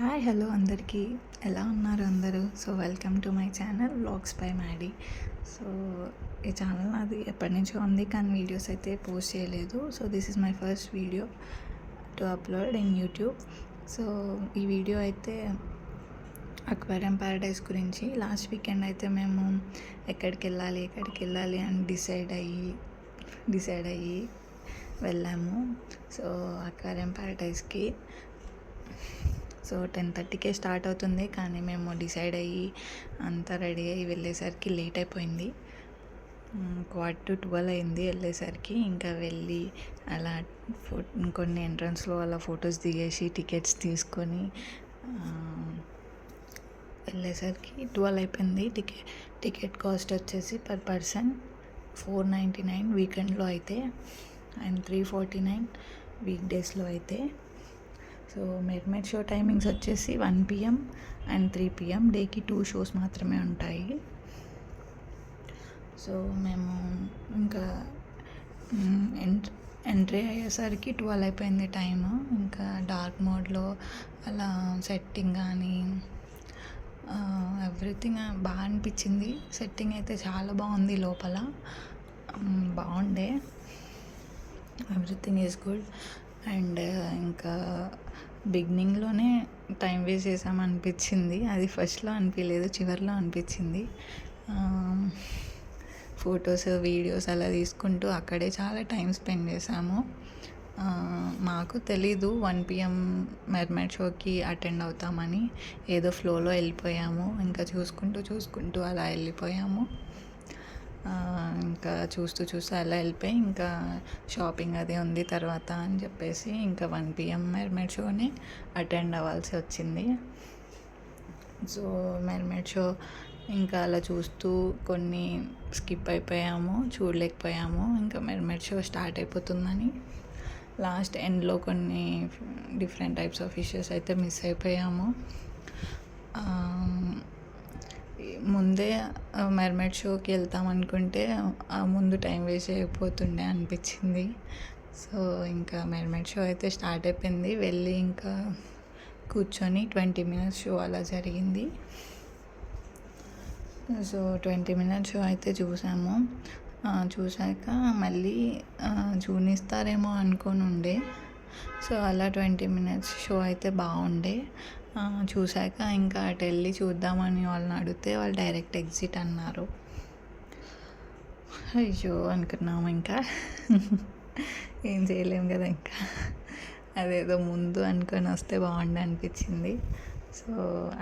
Hi hello అందరికీ ఎలా ఉన్నారు అందరూ. So welcome to my channel vlogs by Maddy. So ఈ ఛానల్ నాది ఎప్పటి నుంచో ఉంది, కానీ వీడియోస్ అయితే పోస్ట్ చేయలేదు. So this is my first video to upload in YouTube. So ఈ వీడియో అయితే అక్వేరియం ప్యారడైస్ గురించి. లాస్ట్ వీకెండ్ అయితే మేము ఎక్కడికి వెళ్ళాలి అని డిసైడ్ అయ్యి వెళ్ళాము. సో అక్వేరియం ప్యారడైస్కి. సో 10:30కే స్టార్ట్ అవుతుంది, కానీ మేము డిసైడ్ అయ్యి అంతా రెడీ అయ్యి వెళ్ళేసరికి లేట్ అయిపోయింది. 11:15 అయింది వెళ్ళేసరికి. ఇంకా వెళ్ళి అలా కొన్ని ఎంట్రన్స్లో అలా ఫొటోస్ దిగేసి టికెట్స్ తీసుకొని వెళ్ళేసరికి 12 అయిపోయింది. టికెట్ కాస్ట్ వచ్చేసి పర్ పర్సన్ 499 వీకెండ్లో అయితే, అండ్ 349 వీక్ డేస్లో అయితే. సో మెర్మైడ్ షో టైమింగ్స్ వచ్చేసి 1 PM అండ్ 3 PM. డేకి 2 షోస్ మాత్రమే ఉంటాయి. సో మేము ఇంకా ఎంట్రీ అయ్యేసరికి 12 అయిపోయింది టైము. ఇంకా డార్క్ మోడ్లో అలా సెట్టింగ్ కానీ ఎవ్రీథింగ్ బాగా అనిపించింది. సెట్టింగ్ అయితే చాలా బాగుంది, లోపల బాగుండే. Everything is good. అండ్ ఇంకా బిగినింగ్లోనే టైం వేస్ట్ చేసామనిపించింది. అది ఫస్ట్లో అనిపించలేదు, చివరిలో అనిపించింది. ఫొటోస్ వీడియోస్ అలా తీసుకుంటూ అక్కడే చాలా టైం స్పెండ్ చేసాము. మాకు తెలీదు 1 PM మెర్మైడ్ షోకి అటెండ్ అవుతామని. ఏదో ఫ్లోలో వెళ్ళిపోయాము, ఇంకా చూసుకుంటూ అలా వెళ్ళిపోయాము. ఇంకా చూస్తూ అలా వెళ్ళిపోయి ఇంకా షాపింగ్ అదే ఉంది తర్వాత అని చెప్పేసి ఇంకా 1 PM మెర్మైడ్ షోని అటెండ్ అవ్వాల్సి వచ్చింది. సో మెర్మైడ్ షో ఇంకా అలా చూస్తూ కొన్ని స్కిప్ అయిపోయాము, చూడలేకపోయాము. ఇంకా మెర్మైడ్ షో స్టార్ట్ అయిపోతుందని లాస్ట్ ఎండ్లో కొన్ని డిఫరెంట్ టైప్స్ ఆఫ్ ఫిషెస్ అయితే మిస్ అయిపోయాము. ముందే మెర్మైడ్ షోకి వెళ్తాం అనుకుంటే ముందు టైం వేస్ట్ చేయకపోతుండే అనిపించింది. సో ఇంకా మెర్మైడ్ షో అయితే స్టార్ట్ అయిపోయింది. వెళ్ళి ఇంకా కూర్చొని 20 minutes షో అలా జరిగింది. సో 20 minutes షో అయితే చూసాము. చూసాక మళ్ళీ చూనిస్తారేమో అనుకొని ఉండే. సో అలా 20 minutes షో అయితే బాగుండే. చూశాక ఇంకా అటు వెళ్ళి చూద్దామని వాళ్ళని అడిగితే వాళ్ళు డైరెక్ట్ ఎగ్జిట్ అన్నారు. అయ్యో అనుకున్నాము, ఇంకా ఏం చేయలేము కదా. ఇంకా అదేదో ముందు అనుకొని వస్తే బాగుండు అనిపించింది. సో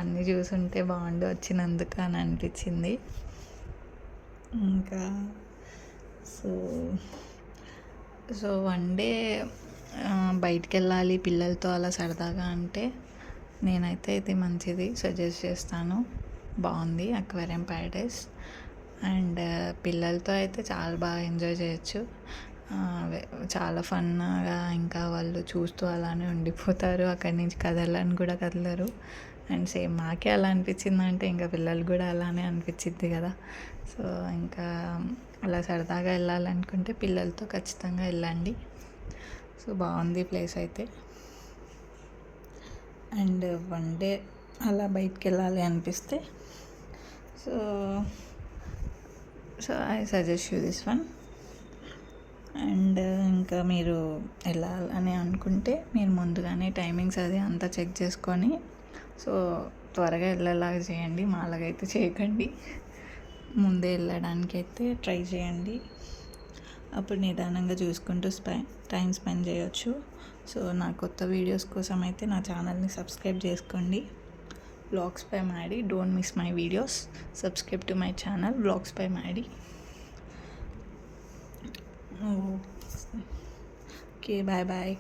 అన్నీ చూసుంటే బాగుండు వచ్చినందుకు అని అనిపించింది. ఇంకా సో వన్ డే బయటికి వెళ్ళాలి పిల్లలతో అలా సరదాగా అంటే నేనైతే ఇది మంచిది సజెస్ట్ చేస్తాను. బాగుంది అక్వేరియం ప్యారడైస్. అండ్ పిల్లలతో అయితే చాలా బాగా ఎంజాయ్ చేయొచ్చు. చాలా ఫన్గా ఇంకా వాళ్ళు చూస్తూ అలానే ఉండిపోతారు, అక్కడి నుంచి కదలని కూడా కదలరు. అండ్ సేమ్ మాకే అలా అనిపించిందంటే ఇంకా పిల్లలు కూడా అలానే అనిపించింది కదా. సో ఇంకా అలా సరదాగా వెళ్ళాలనుకుంటే పిల్లలతో ఖచ్చితంగా వెళ్ళండి. సో బాగుంది ప్లేస్ అయితే. అండ్ వన్ డే అలా బయటికి వెళ్ళాలి అనిపిస్తే so I suggest you this one. And ఇంకా మీరు వెళ్ళాలని అనుకుంటే మీరు ముందుగానే టైమింగ్స్ అది అంతా చెక్ చేసుకొని సో త్వరగా వెళ్ళేలాగా చేయండి. మాలాగైతే చేయకండి, ముందే వెళ్ళడానికి అయితే ట్రై చేయండి. అప్పుడు నిదానంగా చూసుకుంటూ టైం స్పెండ్ చేయొచ్చు. సో నా కొత్త వీడియోస్ కోసం అయితే నా ఛానల్ని సబ్స్క్రైబ్ చేసుకోండి. Vlogs by Maddy. Don't miss my videos. Subscribe to my channel vlogs by Maddy. Okay, bye.